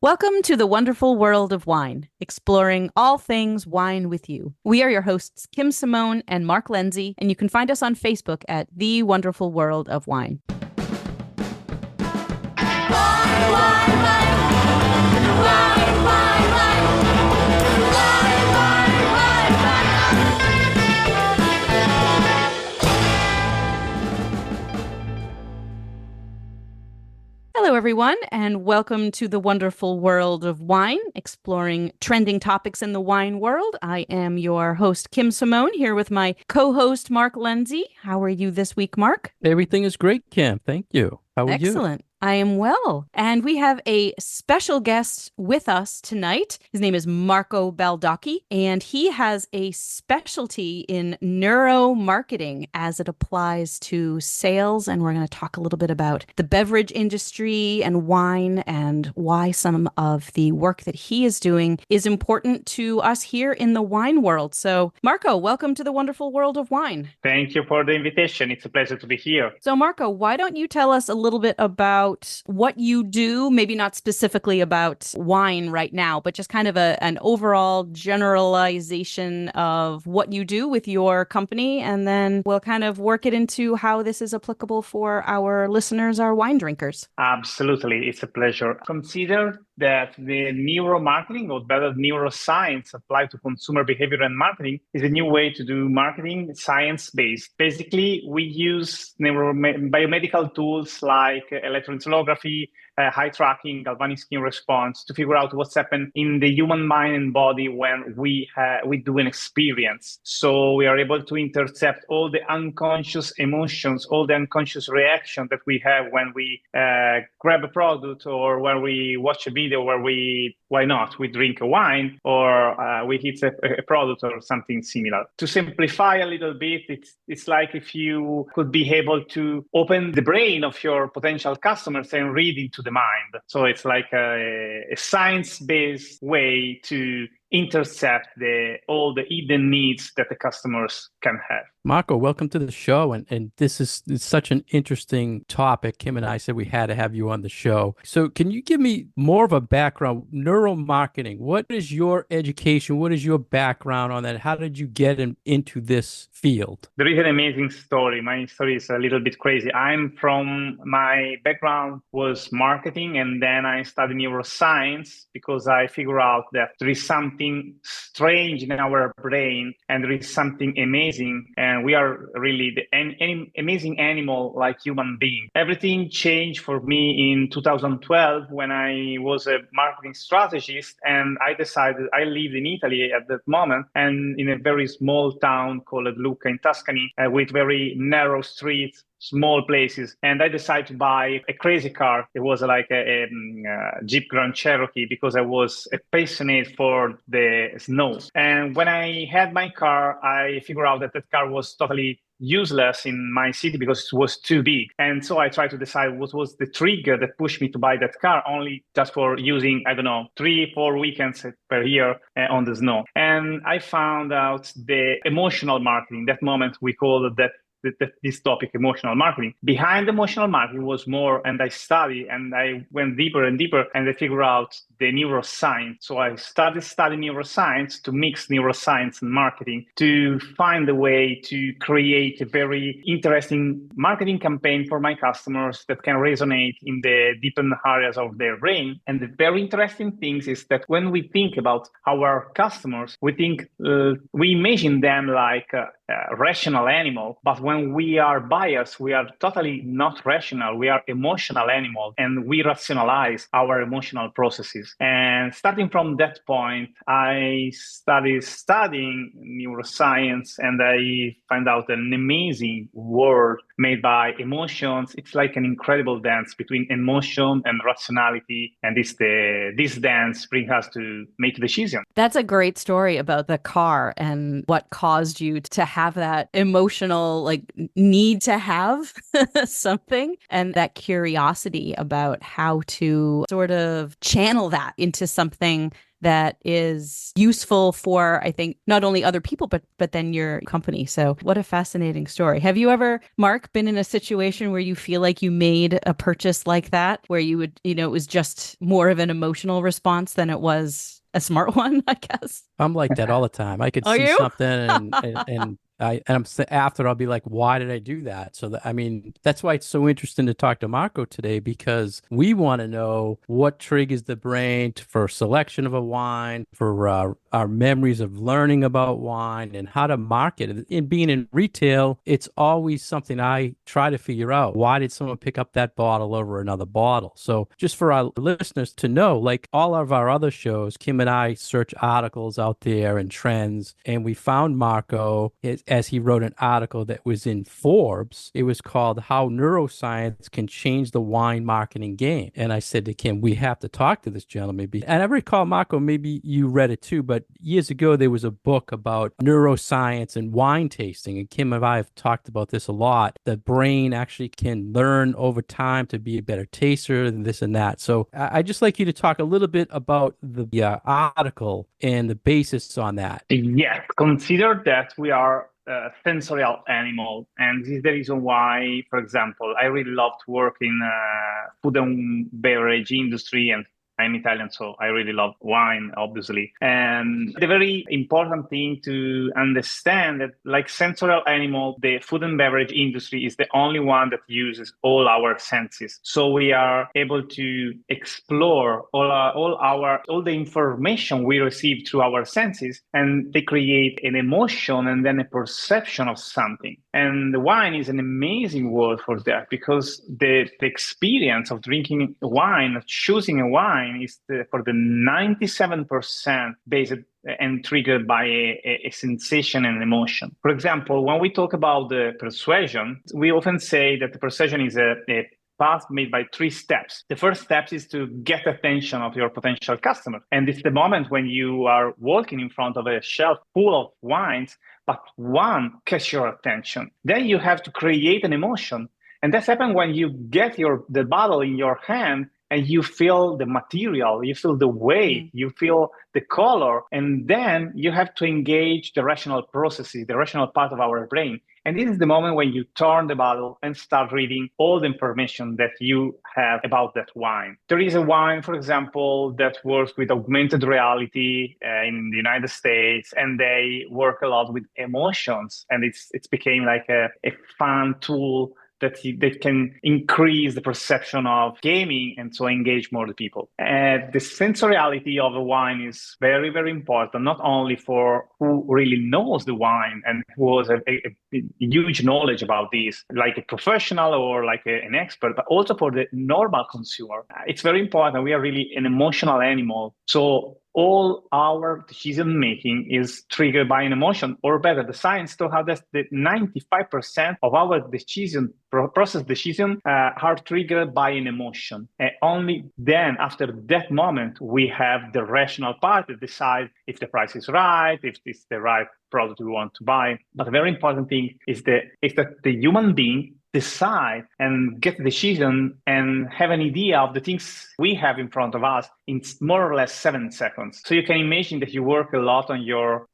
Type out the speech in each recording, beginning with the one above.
Welcome to the wonderful world of wine, exploring all things wine with you. We are your hosts, Kim Simone and Mark Lenzi, and you can find us on Facebook at The Wonderful World of Wine. Hello, everyone, and welcome to the wonderful world of wine, exploring trending topics in the wine world. I am your host, Kim Simone, here with my co-host, Mark Lenzi. How are you this week, Mark? Everything is great, Kim. Thank you. How are you? Excellent. I am well. And we have a special guest with us tonight. His name is Marco Baldocchi, and he has a specialty in neuromarketing as it applies to sales. And we're going to talk a little bit about the beverage industry and wine and why some of the work that he is doing is important to us here in the wine world. So, Marco, welcome to the wonderful world of wine. Thank you for the invitation. It's a pleasure to be here. So, Marco, why don't you tell us a little bit about what you do, maybe not specifically about wine right now, but just kind of an overall generalization of what you do with your company, and then we'll kind of work it into how this is applicable for our listeners, our wine drinkers. Absolutely. It's a pleasure. Consider that the neuromarketing, or better neuroscience applied to consumer behavior and marketing, is a new way to do marketing science-based. Basically, we use biomedical tools like electroencephalography, high tracking, galvanic skin response to figure out what's happened in the human mind and body when we do an experience. So we are able to intercept all the unconscious emotions, all the unconscious reaction that we have when we grab a product, or when we watch a video, where we drink a wine, or we hit a product or something similar. To simplify a little bit, it's like if you could be able to open the brain of your potential customers and read into the mind. So it's like a science-based way to intercept all the hidden needs that the customers can have. Marco, welcome to the show. And this is such an interesting topic. Kim and I said we had to have you on the show. So can you give me more of a background? Neuromarketing, what is your education? What is your background on that? How did you get into this field? There is an amazing story. My story is a little bit crazy. My background was marketing, and then I studied neuroscience because I figured out that there is something strange in our brain, and there is something amazing. And we are really an amazing animal like human being. Everything changed for me in 2012 when I was a marketing strategist, and I decided, I lived in Italy at that moment, and in a very small town called Lucca in Tuscany, with very narrow streets, small places, and I decided to buy a crazy car. It was like a Jeep Grand Cherokee, because I was passionate for the snow. And when I had my car, I figured out that car was totally useless in my city because it was too big. And so I tried to decide what was the trigger that pushed me to buy that car, only just for using, 3-4 weekends per year on the snow. And I found out the emotional marketing. That moment we called this topic, emotional marketing. Behind emotional marketing was more, and I studied, and I went deeper and deeper, and I figured out the neuroscience. So I started studying neuroscience to mix neuroscience and marketing to find a way to create a very interesting marketing campaign for my customers that can resonate in the different areas of their brain. And the very interesting thing is that when we think about our customers, we imagine them like a rational animal, but when we are buyers, we are totally not rational. We are emotional animals, and we rationalize our emotional processes. And starting from that point, I started studying neuroscience, and I find out an amazing world made by emotions. It's like an incredible dance between emotion and rationality. And this dance brings us to make a decision. That's a great story about the car and what caused you to have that emotional need to have something, and that curiosity about how to sort of channel that into something that is useful for, I think, not only other people, but then your company. So what a fascinating story. Have you ever, Mark, been in a situation where you feel like you made a purchase like that, where you would, it was just more of an emotional response than it was a smart one, I guess? I'm like that all the time. I could Are see you? something after I'll be like, why did I do that? So that, I mean, that's why it's so interesting to talk to Marco today, because we want to know what triggers the brain for selection of a wine, for our memories of learning about wine and how to market it. In being in retail, it's always something I try to figure out. Why did someone pick up that bottle over another bottle? So just for our listeners to know, like all of our other shows, Kim and I search articles out there and trends, and we found Marco as he wrote an article that was in Forbes. It was called How Neuroscience Can Change the Wine Marketing Game. And I said to Kim, we have to talk to this gentleman. And I recall, Marco, maybe you read it too, but years ago, there was a book about neuroscience and wine tasting. And Kim and I have talked about this a lot. The brain actually can learn over time to be a better taster and this and that. So I'd just like you to talk a little bit about the article and the basis on that. Yes, consider that we are a sensorial animal, and this is the reason why, for example, I really love to work in food and beverage industry, and I'm Italian, so I really love wine, obviously. And the very important thing to understand that, like sensorial animal, the food and beverage industry is the only one that uses all our senses. So we are able to explore all the information we receive through our senses, and they create an emotion and then a perception of something. And the wine is an amazing word for that, because the experience of drinking wine, of choosing a wine, is for the 97% based and triggered by a sensation and emotion. For example, when we talk about the persuasion, we often say that the persuasion is a path made by 3 steps. The first step is to get attention of your potential customer. And it's the moment when you are walking in front of a shelf full of wines, but one catches your attention. Then you have to create an emotion. And that's happened when you get the bottle in your hand and you feel the material, you feel the weight, you feel the color, and then you have to engage the rational processes, the rational part of our brain. And this is the moment when you turn the bottle and start reading all the information that you have about that wine. There is a wine, for example, that works with augmented reality in the United States, and they work a lot with emotions, and it's became like a fun tool that can increase the perception of gaming and so engage more the people. And the sensoriality of a wine is very, very important, not only for who really knows the wine and who has a huge knowledge about this, like a professional or like an expert, but also for the normal consumer. It's very important. We are really an emotional animal. So all our decision making is triggered by an emotion, or better, the science told us that 95% of our process decision are triggered by an emotion. And only then, after that moment, we have the rational part that decides if the price is right, if it's the right product we want to buy. But a very important thing is that the human being decide and get the decision and have an idea of the things we have in front of us in more or less 7 seconds. So you can imagine that you work a lot on your,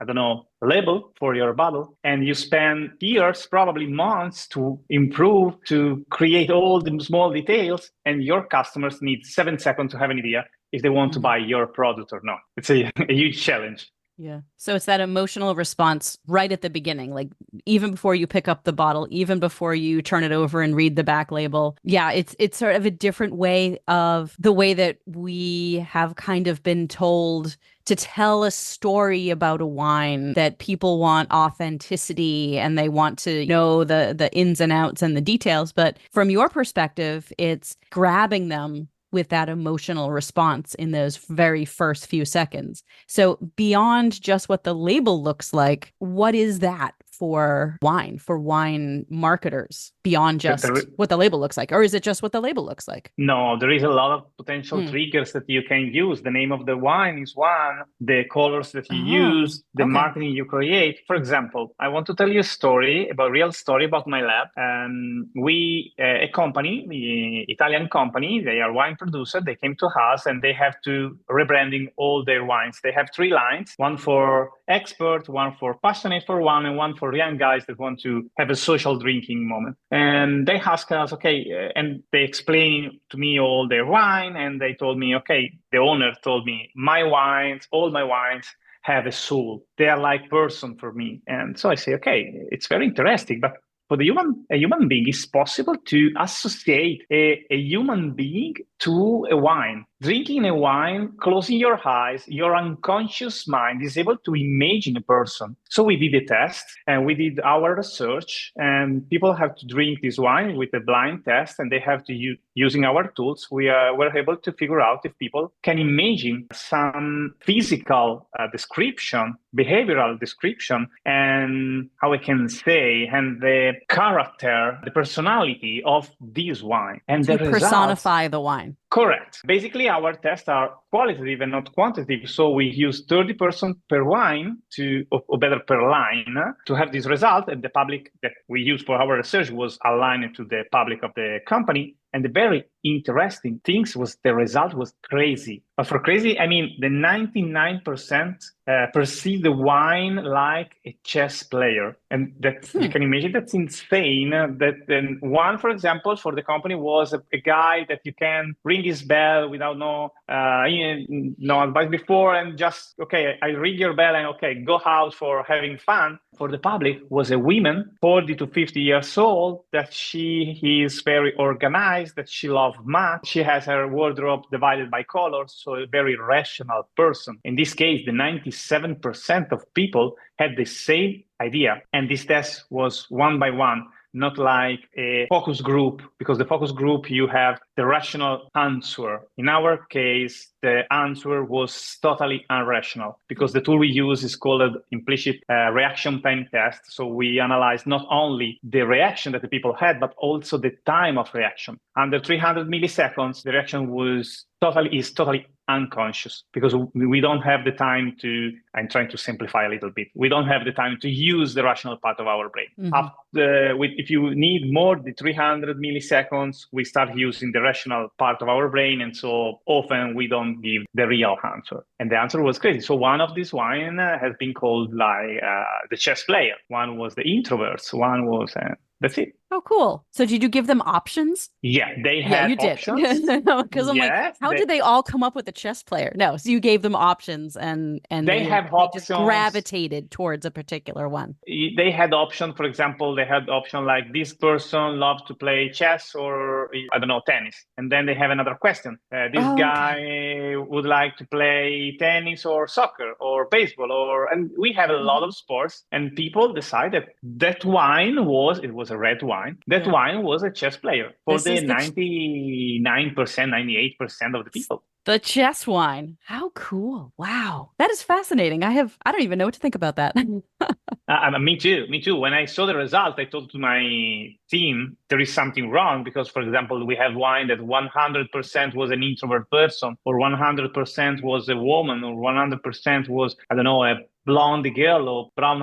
label for your bottle, and you spend years, probably months, to improve, to create all the small details, and your customers need 7 seconds to have an idea if they want to buy your product or not. It's a huge challenge. Yeah. So it's that emotional response right at the beginning, like even before you pick up the bottle, even before you turn it over and read the back label. Yeah, it's sort of a different way of the way that we have kind of been told to tell a story about a wine, that people want authenticity and they want to know the ins and outs and the details. But from your perspective, it's grabbing them with that emotional response in those very first few seconds. So beyond just what the label looks like, what is that for wine marketers? beyond The- just the- what the label looks like? Or is it just what the label looks like? No, there is a lot of potential Hmm. triggers that you can use. The name of the wine is one, the colors that you Oh, use, the okay. marketing you create. For example, I want to tell you a story, about real story about my lab. A company, the Italian company, they are wine producer. They came to us and they have to rebranding all their wines. They have three lines: one for expert, one for passionate for wine, and one for young guys that want to have a social drinking moment. And they asked us, okay, and they explained to me all their wine, and they told me, okay, the owner told me, my wines, all my wines have a soul. They are like person for me. And so I say, okay, it's very interesting, but for a human being, it's possible to associate a human being to a wine. Drinking a wine, closing your eyes, your unconscious mind is able to imagine a person. So we did a test and we did our research, and people have to drink this wine with a blind test, and they have to using our tools. We're able to figure out if people can imagine some physical description, behavioral description, and how I can say, and the character, the personality of this wine. And So the you results. personify the wine. Correct. Basically, our tests are qualitative and not quantitative. So we use 30% per wine or better per line to have this result. And the public that we use for our research was aligned to the public of the company. And the very interesting things was the result was crazy. But for crazy, I mean, the 99% perceive the wine like a chess player. And that you can imagine that's insane. That then one, for example, for the company was a guy that you can ring his bell without no advice before, and just, okay, I ring your bell and okay, go out for having fun. For the public was a woman, 40 to 50 years old, that she is very organized, that she loves math. She has her wardrobe divided by colors, so a very rational person. In this case, the 97% of people had the same idea. And this test was one by one, not like a focus group, because the focus group, you have the rational answer. In our case, the answer was totally irrational, because the tool we use is called implicit reaction time test. So we analyze not only the reaction that the people had, but also the time of reaction. Under 300 milliseconds, the reaction is totally unconscious, because we don't have the time to, I'm trying to simplify a little bit, we don't have the time to use the rational part of our brain. If you need more than 300 milliseconds, we start using the rational part of our brain, and so often we don't give the real answer. And the answer was crazy. So one of these wine has been called like the chess player. One was the introverts. One was, that's it. Oh, cool. So did you give them options? Yeah, they Yeah, had you did. options. Because I'm like, Yes, how did they all come up with a chess player? No, so you gave them options, and they have they just options. gravitated towards a particular one. They had option. For example, they had option like this person loves to play chess or, I don't know, tennis. And then they have another question. This Oh, okay. guy would like to play tennis or soccer or baseball, and we have a lot of sports, and people decided that wine it was a red wine. That Yeah. wine was a chess player for This the is the 99%, 98% of the people. The chess wine. How cool. Wow. That is fascinating. I don't even know what to think about that. Me too. Me too. When I saw the result, I told to my team there is something wrong, because, for example, we have wine that 100% was an introvert person, or 100% was a woman, or 100% was, I don't know, a blonde girl or brown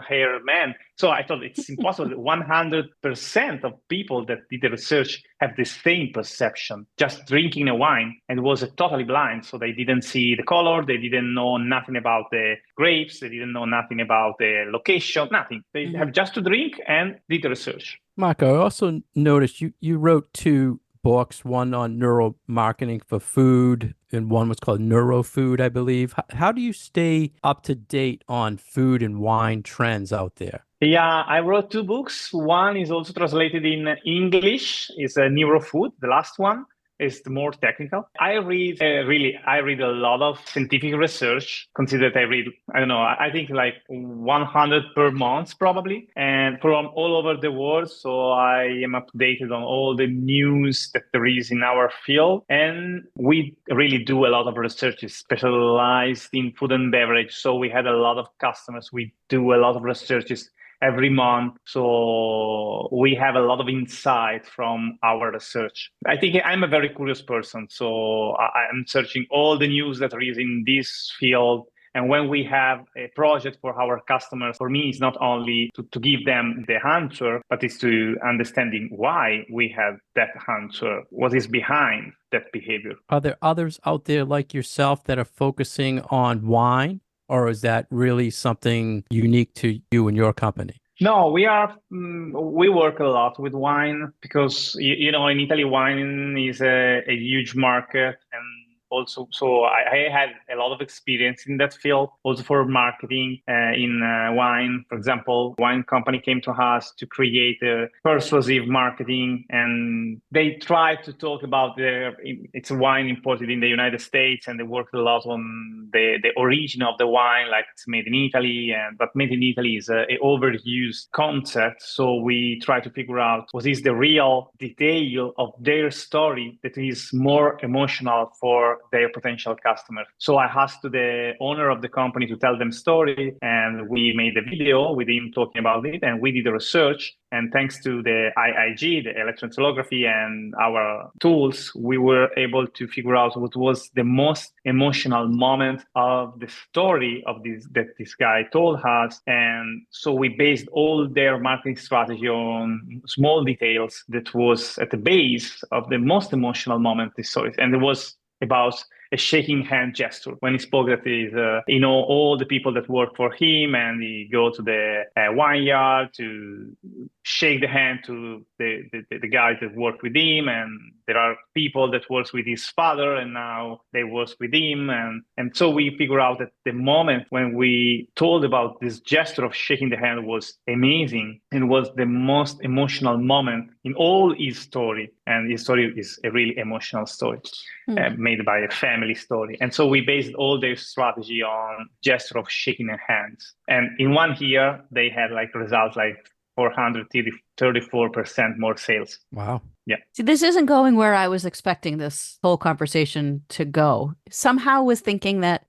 haired man. So I thought it's impossible. 100% of people that did the research have the same perception, just drinking a wine, and was totally blind. So they didn't see the color. They didn't know nothing about the grapes. They didn't know nothing about the location, nothing. They have just to drink and did the research. Marco, I also noticed you wrote two books, one on neuromarketing for food, and one was called Neurofood, I believe. How do you stay up to date on food and wine trends out there? Yeah, I wrote two books. One is also translated in English. It's a Neurofood, the last one. Is more technical. I read a lot of scientific research. Consider that I read, I don't know, I think like 100 per month probably, and from all over the world. So I am updated on all the news that there is in our field. And we really do a lot of research, specialized in food and beverage. So we had a lot of customers. We do a lot of researches every month. So we have a lot of insight from our research. I think I'm a very curious person. So I'm searching all the news that there is in this field. And when we have a project for our customers, for me, it's not only to give them the answer, but it's to understanding why we have that answer, what is behind that behavior. Are there others out there like yourself that are focusing on wine, or is that really something unique to you and your company? No, we work a lot with wine because, in Italy, wine is a huge market. And also, so I had a lot of experience in that field, also for marketing in wine. For example, wine company came to us to create a persuasive marketing, and they tried to talk about it's a wine imported in the United States, and they worked a lot on the origin of the wine, like it's made in Italy, but made in Italy is a overused concept. So we try to figure out what is the real detail of their story that is more emotional for their potential customers. So I asked to the owner of the company to tell them story, and we made a video with him talking about it, and we did the research. And thanks to the IIG, the electroencephalography, and our tools, we were able to figure out what was the most emotional moment of the story of this guy told us. And so we based all their marketing strategy on small details that was at the base of the most emotional moment of the story. And it was about a shaking hand gesture. When he spoke that is, all the people that work for him, and he go to the vineyard to shake the hand to the guys that work with him. And there are people that works with his father, and now they work with him. And so we figure out that the moment when we told about this gesture of shaking the hand was amazing, and was the most emotional moment in all his story. And his story is a really emotional story. Made by a family story. And so we based all their strategy on gesture of shaking their hands. And in 1 year, they had results like 434% more sales. Wow. Yeah. See, this isn't going where I was expecting this whole conversation to go. Somehow was thinking that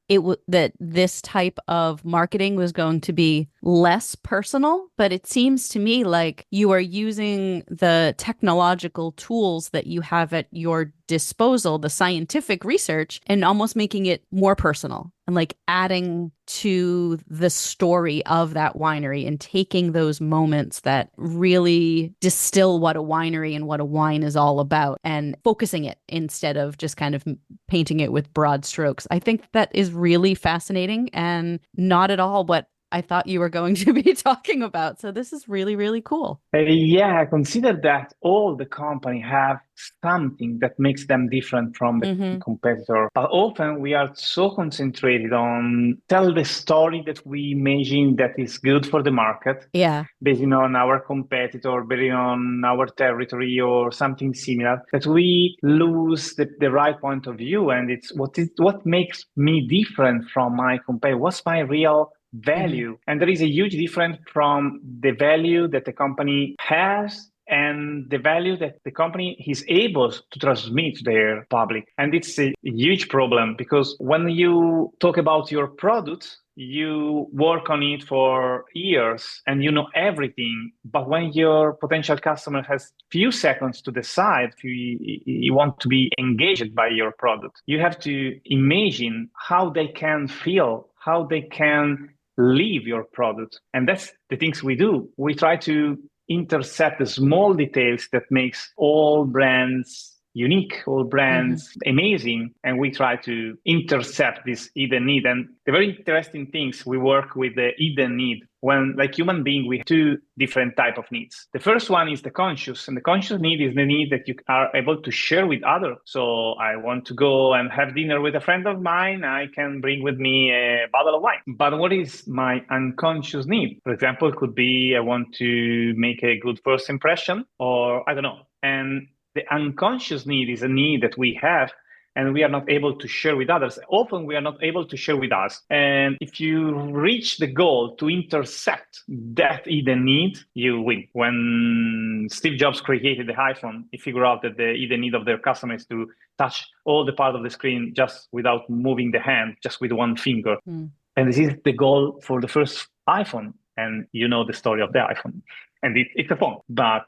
that this type of marketing was going to be less personal, but it seems to me like you are using the technological tools that you have at your disposal, the scientific research, and almost making it more personal and adding to the story of that winery and taking those moments that really distill what a winery and what a wine is all about and focusing it instead of just kind of painting it with broad strokes. I think that is really fascinating and not at all what I thought you were going to be talking about. So this is really, really cool. Yeah, I consider that all the company have something that makes them different from the competitor. But often we are so concentrated on tell the story that we imagine that is good for the market. Yeah. Based on our competitor, based on our territory or something similar, that we lose the right point of view. And it's what makes me different from my competitor. What's my real value? And there is a huge difference from the value that the company has and the value that the company is able to transmit to their public. And it's a huge problem because when you talk about your product, you work on it for years and you know everything. But when your potential customer has few seconds to decide if you want to be engaged by your product, you have to imagine how they can feel, how they can live your product. And that's the things we do. We try to intercept the small details that makes all brands unique, all brands amazing, and we try to intercept this hidden need. And the very interesting things, we work with the hidden need. When, like human being, we have two different type of needs. The first one is the conscious, and the conscious need is the need that you are able to share with others. So I want to go and have dinner with a friend of mine. I can bring with me a bottle of wine. But what is my unconscious need? For example, it could be I want to make a good first impression, or I don't know. And the unconscious need is a need that we have and we are not able to share with others. Often we are not able to share with us. And if you reach the goal to intercept that hidden need, you win. When Steve Jobs created the iPhone, he figured out that the hidden need of their customers to touch all the part of the screen just without moving the hand, just with one finger. And this is the goal for the first iPhone. and you know the story of the iPhone. And it's a phone, but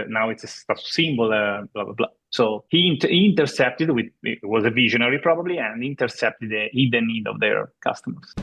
now it's a status symbol, blah, blah, blah. So he intercepted it was a visionary probably, and intercepted the hidden need of their customers.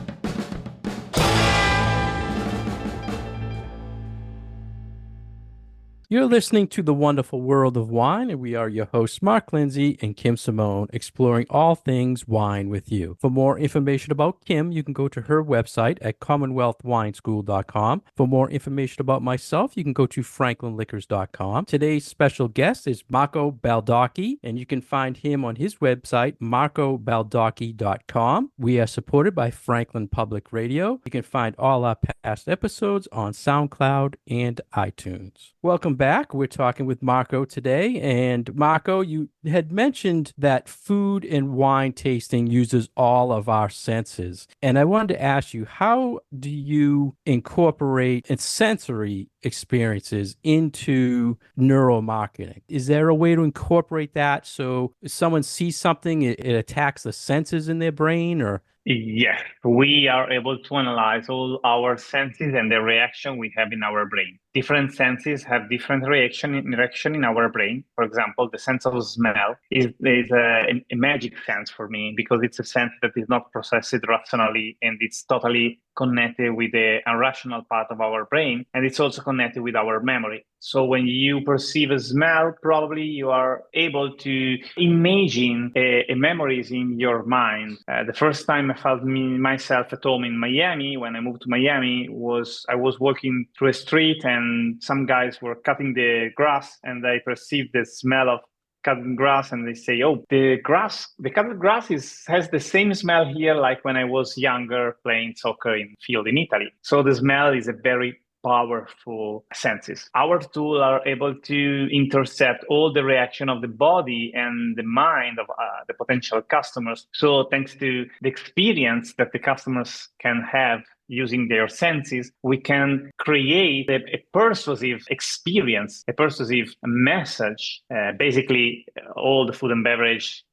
You're listening to The Wonderful World of Wine, and we are your hosts, Mark Lenzi and Kim Simone, exploring all things wine with you. For more information about Kim, you can go to her website at commonwealthwineschool.com. For more information about myself, you can go to franklinliquors.com. Today's special guest is Marco Baldocchi, and you can find him on his website, marcobaldocchi.com. We are supported by Franklin Public Radio. You can find all our past episodes on SoundCloud and iTunes. Welcome back. We're talking with Marco today. And Marco, you had mentioned that food and wine tasting uses all of our senses. And I wanted to ask you, how do you incorporate sensory experiences into neuromarketing? Is there a way to incorporate that so if someone sees something, it attacks the senses in their brain? Or Yes, we are able to analyze all our senses and the reaction we have in our brain. Different senses have different reaction in our brain. For example, the sense of smell is a magic sense for me, because it's a sense that is not processed rationally, and it's totally connected with the irrational part of our brain, and it's also connected with our memory. So when you perceive a smell, probably you are able to imagine memories in your mind. The first time I felt myself at home in Miami, when I moved to Miami, I was walking through a street and some guys were cutting the grass, and I perceived the smell of cutting grass, and they say, "Oh, the cutting grass has the same smell here like when I was younger playing soccer in field in Italy." So the smell is a very powerful senses. Our tools are able to intercept all the reaction of the body and the mind of the potential customers. So thanks to the experience that the customers can have using their senses, we can create a persuasive experience, a persuasive message. Basically, all the food and beverage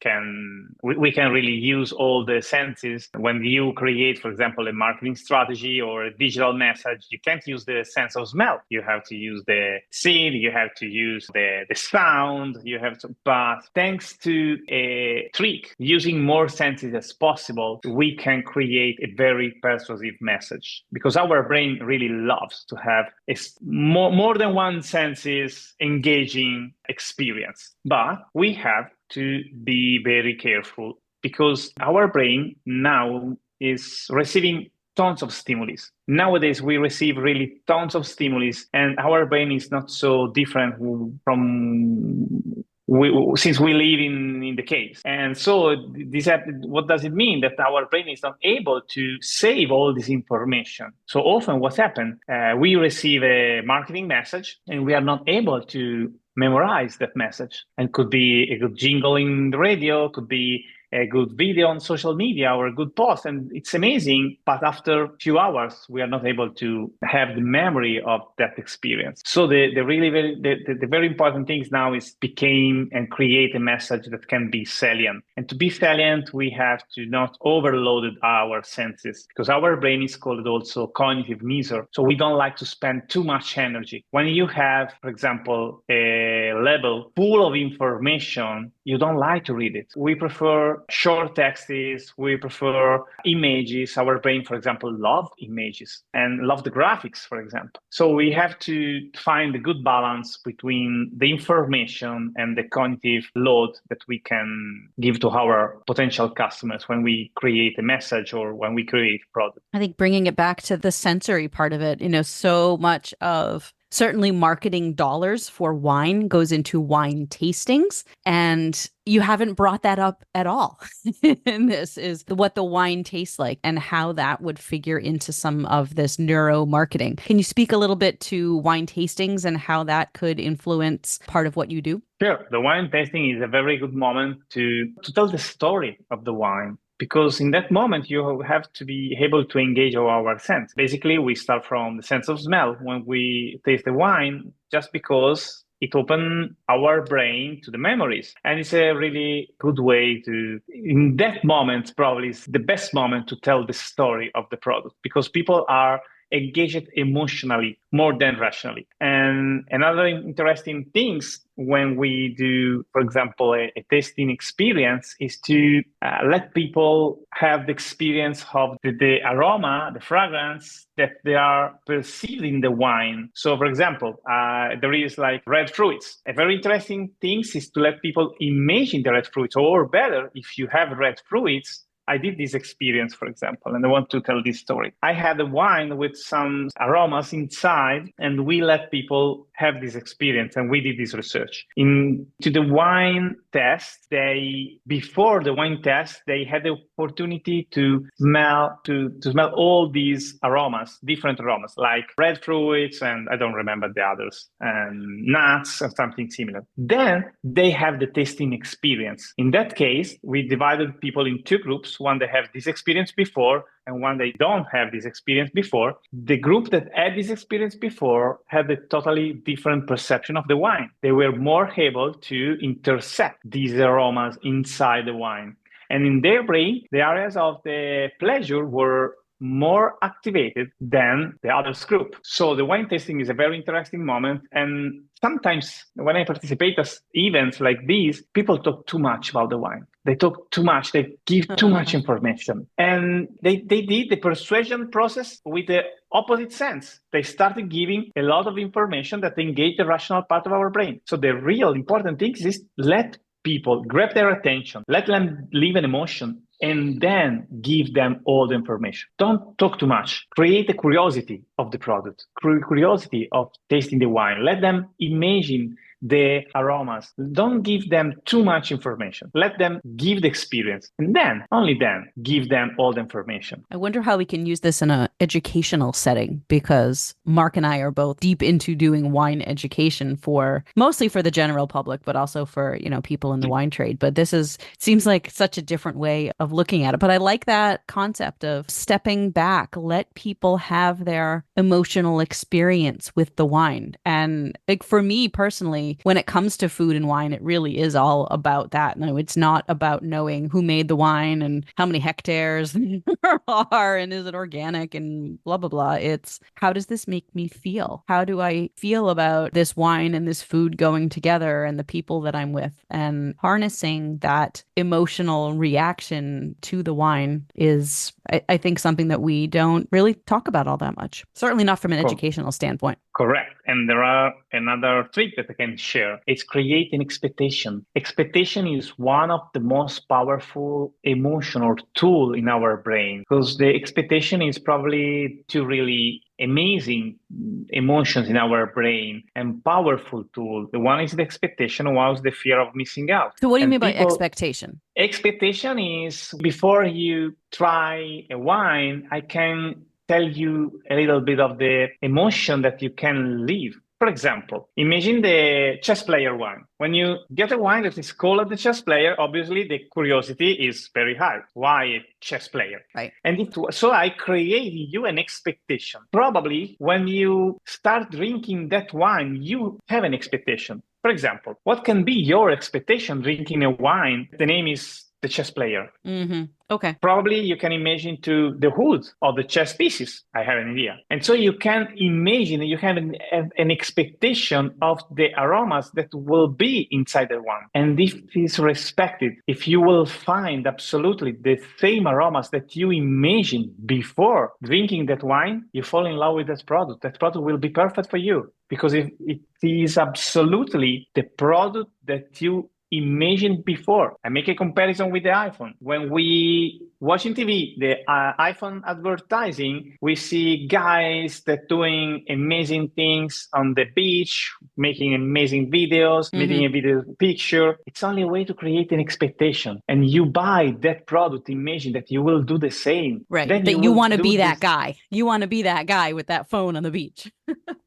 we can really use all the senses. When you create, for example, a marketing strategy or a digital message, you can't use the sense of smell. You have to use the scene, you have to use the sound, but thanks to a trick, using more senses as possible, we can create a very persuasive message. Because our brain really loves to have more than one senses engaging experience. But we have to be very careful, because our brain now is receiving tons of stimulus. Nowadays, we receive really tons of stimulus, and our brain is not so different since we live in the case. And so what does it mean? That our brain is not able to save all this information. So often what happens, we receive a marketing message and we are not able to memorize that message. And could be a good jingle in the radio, could be a good video on social media or a good post, and it's amazing. But after a few hours, we are not able to have the memory of that experience. So the very important things now is become and create a message that can be salient. And to be salient, we have to not overload our senses, because our brain is called also cognitive miser. So we don't like to spend too much energy. When you have, for example, a label full of information, you don't like to read it. We prefer short texts, we prefer images. Our brain, for example, love images and love the graphics, for example. So we have to find a good balance between the information and the cognitive load that we can give to our potential customers when we create a message or when we create a product. I think bringing it back to the sensory part of it, so much of certainly marketing dollars for wine goes into wine tastings, and you haven't brought that up at all. And this is what the wine tastes like and how that would figure into some of this neuromarketing. Can you speak a little bit to wine tastings and how that could influence part of what you do? Sure. The wine tasting is a very good moment to tell the story of the wine. Because in that moment, you have to be able to engage our sense. Basically, we start from the sense of smell when we taste the wine, just because it opens our brain to the memories. And it's a really good way in that moment, probably is the best moment to tell the story of the product, because people are engage it emotionally more than rationally. And another interesting things when we do, for example, a tasting experience is to let people have the experience of the aroma, the fragrance that they are perceiving the wine. So, for example, there is like red fruits. A very interesting thing is to let people imagine the red fruits, or better, if you have red fruits. I did this experience, for example, and I want to tell this story. I had a wine with some aromas inside, and we let people have this experience, and we did this research. To the wine test, before the wine test, they had the opportunity to smell all these aromas, different aromas, like red fruits, and I don't remember the others, and nuts or something similar. Then they have the tasting experience. In that case, we divided people in two groups. One that have this experience before and one they don't have this experience before. The group that had this experience before had a totally different perception of the wine. They were more able to intercept these aromas inside the wine. And in their brain, the areas of the pleasure were more activated than the others group. So the wine tasting is a very interesting moment. And sometimes when I participate at events like these, people talk too much about the wine. They talk too much. They give too much information. And they did the persuasion process with the opposite sense. They started giving a lot of information that engage the rational part of our brain. So the real important thing is let people grab their attention, let them live an emotion, and then give them all the information. Don't talk too much. Create a curiosity of the product, curiosity of tasting the wine. Let them imagine the aromas. Don't give them too much information. Let them give the experience. And then, only then, give them all the information. I wonder how we can use this in an educational setting, because Mark and I are both deep into doing wine education mostly for the general public, but also for, people in the wine trade. But seems like such a different way of looking at it. But I like that concept of stepping back, let people have their emotional experience with the wine. And like for me personally, when it comes to food and wine, it really is all about that. No, it's not about knowing who made the wine and how many hectares there are and is it organic and blah, blah, blah. It's how does this make me feel? How do I feel about this wine and this food going together and the people that I'm with? And harnessing that emotional reaction to the wine is, I think, something that we don't really talk about all that much. Certainly not from an educational standpoint. Correct. And there are another trick that I can share. It's create an expectation. Expectation is one of the most powerful emotional tool in our brain, because the expectation is probably two really amazing emotions in our brain and powerful tool. The one is the expectation, one is the fear of missing out. So what do you mean by expectation? Expectation is before you try a wine, I can tell you a little bit of the emotion that you can live. For example, imagine the chess player wine. When you get a wine that is called the chess player, obviously the curiosity is very high. Why a chess player? Right. And so I create you an expectation. Probably when you start drinking that wine, you have an expectation. For example, what can be your expectation drinking a wine? The name is the chess player. Mm-hmm. Okay. Probably you can imagine to the hood of the chess pieces. I have an idea. And so you can imagine, you have an expectation of the aromas that will be inside the wine. And if it is respected, if you will find absolutely the same aromas that you imagined before drinking that wine, you fall in love with that product. That product will be perfect for you because it is absolutely the product that you imagined before. I make a comparison with the iPhone. When we watching TV, the iPhone advertising, we see guys that doing amazing things on the beach, making amazing videos, making a video picture. It's only a way to create an expectation. And you buy that product, imagine that you will do the same. Right. Then that you want to be that guy. You want to be that guy with that phone on the beach.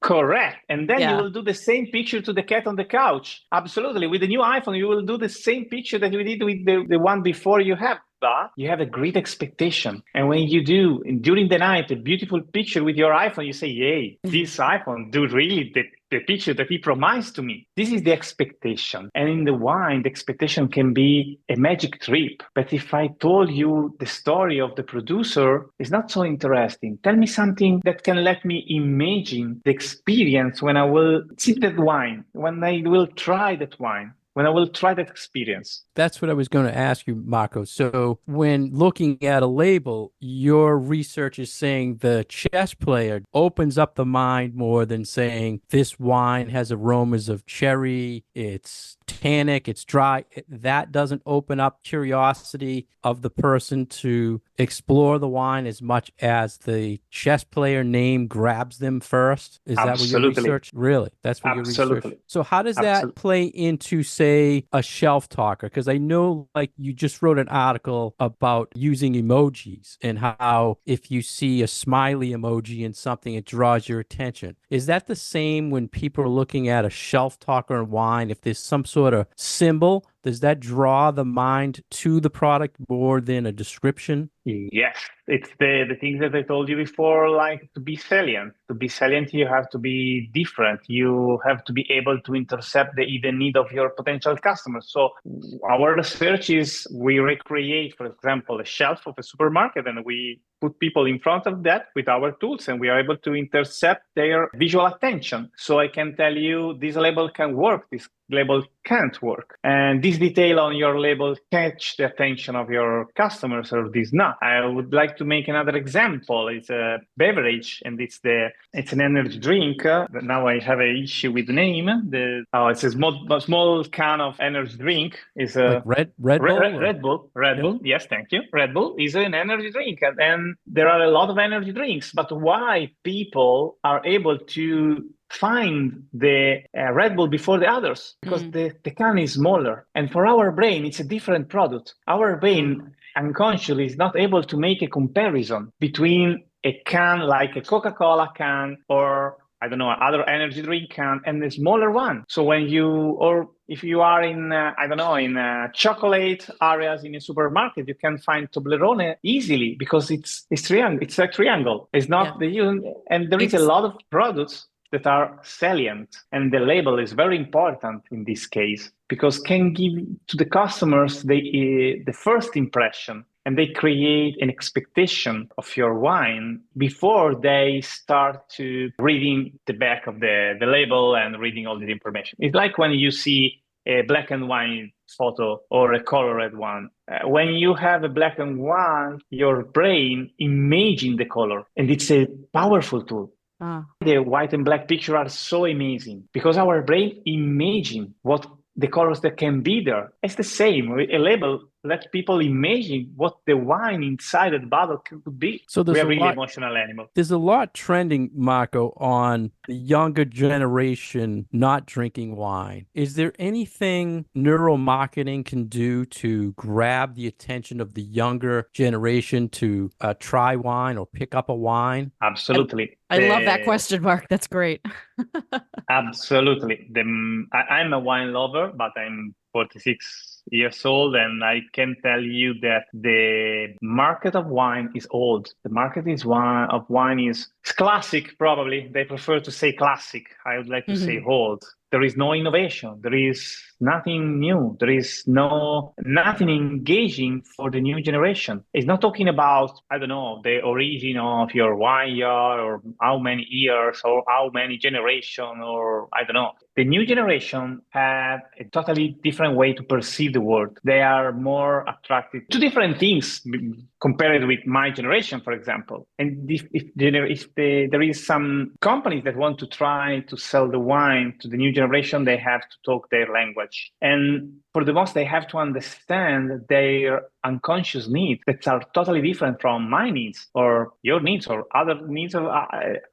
Correct. And then you will do the same picture to the cat on the couch. Absolutely. With the new iPhone, you will do the same picture that you did with the one before you have. But you have a great expectation. And when you do, during the night, a beautiful picture with your iPhone, you say, yay, this iPhone do really the the picture that he promised to me. This is the expectation. And in the wine, the expectation can be a magic trip. But if I told you the story of the producer, it's not so interesting. Tell me something that can let me imagine the experience when I will sip that wine, when I will try that wine, when I will try that experience. That's what I was going to ask you, Marco. So when looking at a label, your research is saying the chess player opens up the mind more than saying this wine has aromas of cherry, it's tannic, it's dry. That doesn't open up curiosity of the person to explore the wine as much as the chess player name grabs them first. Is that what your Absolutely. research? Really? That's what your research. Absolutely. So how does that Absolutely. play into, say, a shelf talker? Because I know, like, you just wrote an article about using emojis and how if you see a smiley emoji in something, it draws your attention. Is that the same when people are looking at a shelf talker in wine? If there's some sort of symbol, does that draw the mind to the product more than a description? Yes, it's the things that I told you before, like to be salient. To be salient, you have to be different. You have to be able to intercept the need of your potential customers. So our research is we recreate, for example, a shelf of a supermarket, and we put people in front of that with our tools, and we are able to intercept their visual attention. So I can tell you this label can work, this label can't work. And this detail on your label catch the attention of your customers or this not. I would like to make another example. It's a beverage and it's an energy drink. Now I have an issue with the name. It's a small can of energy drink. It's a Like Red Bull? Red Bull. Red Bull. Yes, thank you. Red Bull is an energy drink. And there are a lot of energy drinks, but why people are able to find the Red Bull before the others? Because the can is smaller. And for our brain, it's a different product. Our brain unconsciously is not able to make a comparison between a can like a Coca-Cola can or I don't know, other energy drink can and the smaller one. So if you are in, in chocolate areas in a supermarket, you can find Toblerone easily because it's a triangle. It's not and there is a lot of products that are salient, and the label is very important in this case because can give to the customers the first impression, and they create an expectation of your wine before they start to reading the back of the label and reading all the information. It's like when you see a black and white photo or a colored one. When you have a black and white, your brain imagines the color, and it's a powerful tool. The white and black picture are so amazing because our brain imagine what the colors that can be there. It's the same. A label lets people imagine what the wine inside the bottle could be. So we are really emotional animals. There's a lot trending, Marco, on the younger generation not drinking wine. Is there anything neuromarketing can do to grab the attention of the younger generation to try wine or pick up a wine? Absolutely. I love that question, Mark. That's great. Absolutely. I'm a wine lover, but I'm 46 years old, and I can tell you that the market of wine is old. The market of wine is classic, probably. They prefer to say classic. I would like to say old. There is no innovation. There is nothing new. There is nothing engaging for the new generation. It's not talking about, I don't know, the origin of your vineyard or how many years or how many generations or I don't know. The new generation have a totally different way to perceive the world. They are more attracted to different things compared with my generation, for example. And if there is some companies that want to try to sell the wine to the new generation, they have to talk their language. And for the most, they have to understand their unconscious needs that are totally different from my needs or your needs or other needs of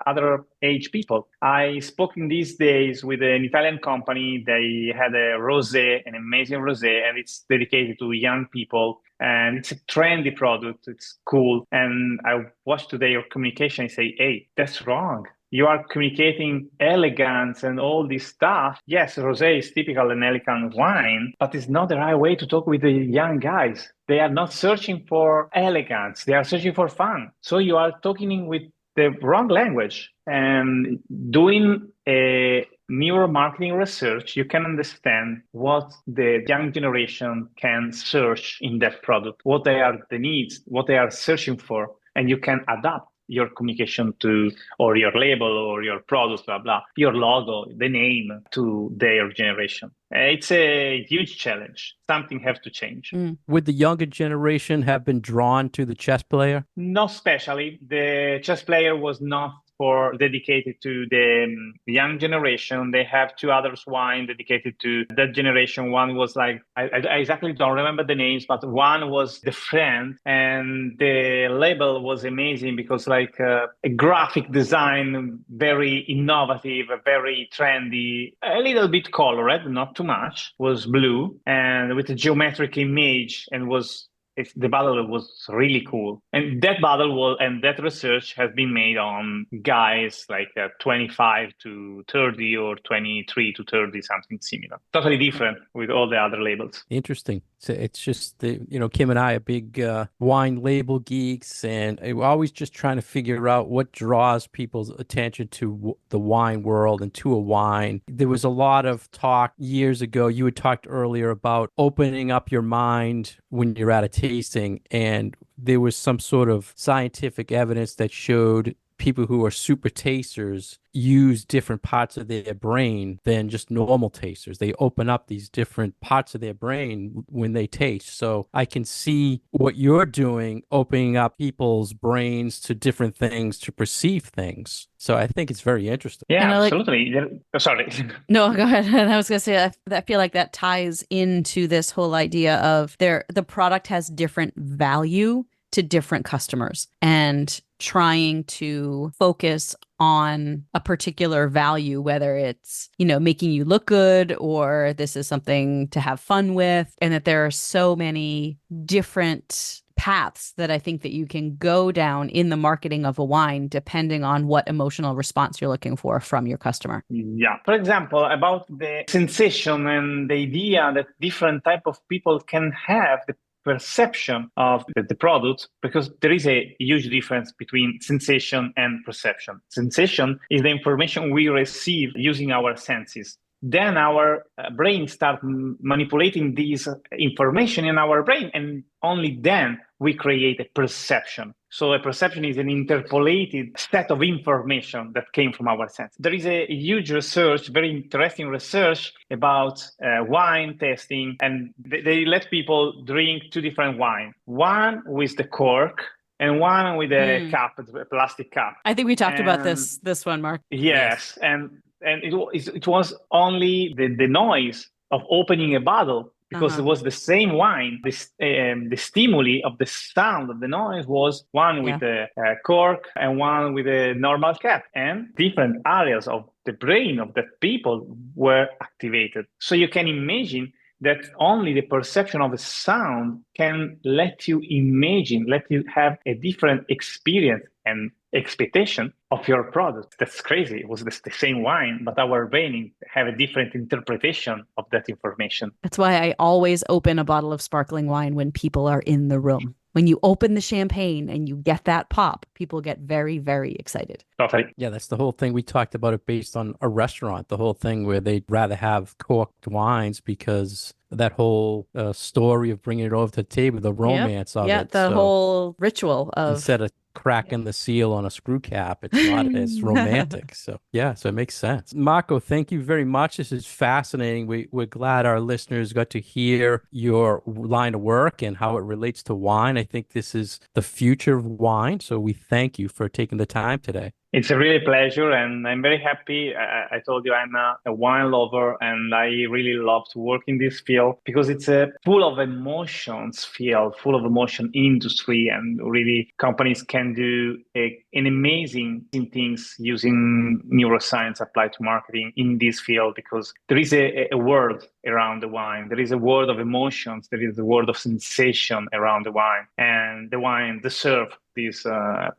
other age people. I spoke in these days with an Italian company. They had a rosé, an amazing rosé, and it's dedicated to young people. And it's a trendy product. It's cool. And I watched today your communication and say, hey, that's wrong. You are communicating elegance and all this stuff. Yes, rosé is typical and elegant wine, but it's not the right way to talk with the young guys. They are not searching for elegance. They are searching for fun. So you are talking with the wrong language and doing a neuromarketing research, you can understand what the young generation can search in that product, what they are the needs, what they are searching for, and you can adapt your communication to, or your label or your product, blah, blah, your logo, the name to their generation. It's a huge challenge. Something has to change. Would the younger generation have been drawn to the chess player? Not especially. The chess player was not for dedicated to the young generation. They have two others wine dedicated to that generation. One was like, I exactly don't remember the names, but one was the friend, and the label was amazing because like a graphic design, very innovative, very trendy, a little bit colored, not too much, was blue and with a geometric image, and was the battle was really cool. And that battle was, and that research has been made on guys like 25 to 30 or 23 to 30, something similar. Totally different with all the other labels. Interesting. So it's just Kim and I are big wine label geeks, and we're always just trying to figure out what draws people's attention to the wine world and to a wine. There was a lot of talk years ago. You had talked earlier about opening up your mind when you're at a tasting, and there was some sort of scientific evidence that showed people who are super tasters use different parts of their brain than just normal tasters. They open up these different parts of their brain when they taste. So I can see what you're doing, opening up people's brains to different things, to perceive things. So I think it's very interesting. Yeah, absolutely. Sorry. No, go ahead. And I was going to say, I feel like that ties into this whole idea of the product has different value to different customers, and trying to focus on a particular value, whether it's, making you look good or this is something to have fun with, and that there are so many different paths that I think that you can go down in the marketing of a wine, depending on what emotional response you're looking for from your customer. Yeah. For example, about the sensation and the idea that different type of people can have the perception of the product, because there is a huge difference between sensation and perception. Sensation is the information we receive using our senses. Then our brain starts manipulating this information in our brain, and only then we create a perception. So a perception is an interpolated set of information that came from our sense. There is a huge research, very interesting research about wine tasting, and they let people drink two different wines. One with the cork, and one with a cup, a plastic cup. I think we talked about this one, Mark. Yes. And it was only the noise of opening a bottle, because it was the same wine. The stimuli of the sound of the noise was one with a cork and one with a normal cap, and different areas of the brain of the people were activated. So you can imagine that only the perception of a sound can let you imagine, let you have a different experience and expectation of your product. That's crazy. It was the same wine, but our brain have a different interpretation of that information. That's why I always open a bottle of sparkling wine when people are in the room. When you open the champagne and you get that pop, people get very, very excited. Totally. Yeah, that's the whole thing. We talked about it based on a restaurant, the whole thing where they'd rather have corked wines because that whole story of bringing it over to the table, the romance of it. Yeah, the whole ritual of... Instead of cracking the seal on a screw cap, it's not as romantic. So it makes sense. Marco, thank you very much. This is fascinating. We're glad our listeners got to hear your line of work and how it relates to wine. I think this is the future of wine. So we thank you for taking the time today. It's a really pleasure, and I'm very happy. I told you I'm a wine lover, and I really love to work in this field because it's a full of emotions field, full of emotion industry, and really companies can do an amazing things using neuroscience applied to marketing in this field, because there is a world around the wine. There is a world of emotions. There is a world of sensation around the wine, and the wine deserves this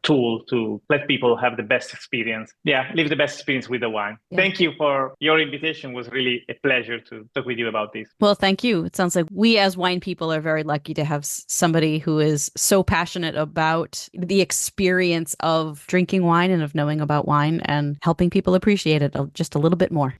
tool to let people have the best experience. Yeah, live the best experience with the wine. Yeah. Thank you for your invitation. It was really a pleasure to talk with you about this. Well, thank you. It sounds like we as wine people are very lucky to have somebody who is so passionate about the experience of drinking wine and of knowing about wine and helping people appreciate it just a little bit more.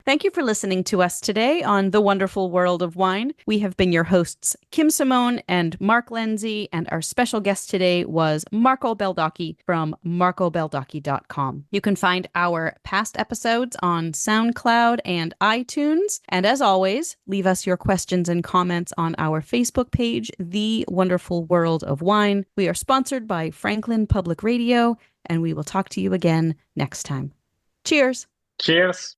Thank you for listening to us today on The Wonderful World of Wine. We have been your hosts, Kim Simone and Mark Lenzi, and our special guest today was Marco Baldocchi from marcobaldocchi.com. You can find our past episodes on SoundCloud and iTunes. And as always, leave us your questions and comments on our Facebook page, The Wonderful World of Wine. We are sponsored by Franklin Public Radio, and we will talk to you again next time. Cheers. Cheers.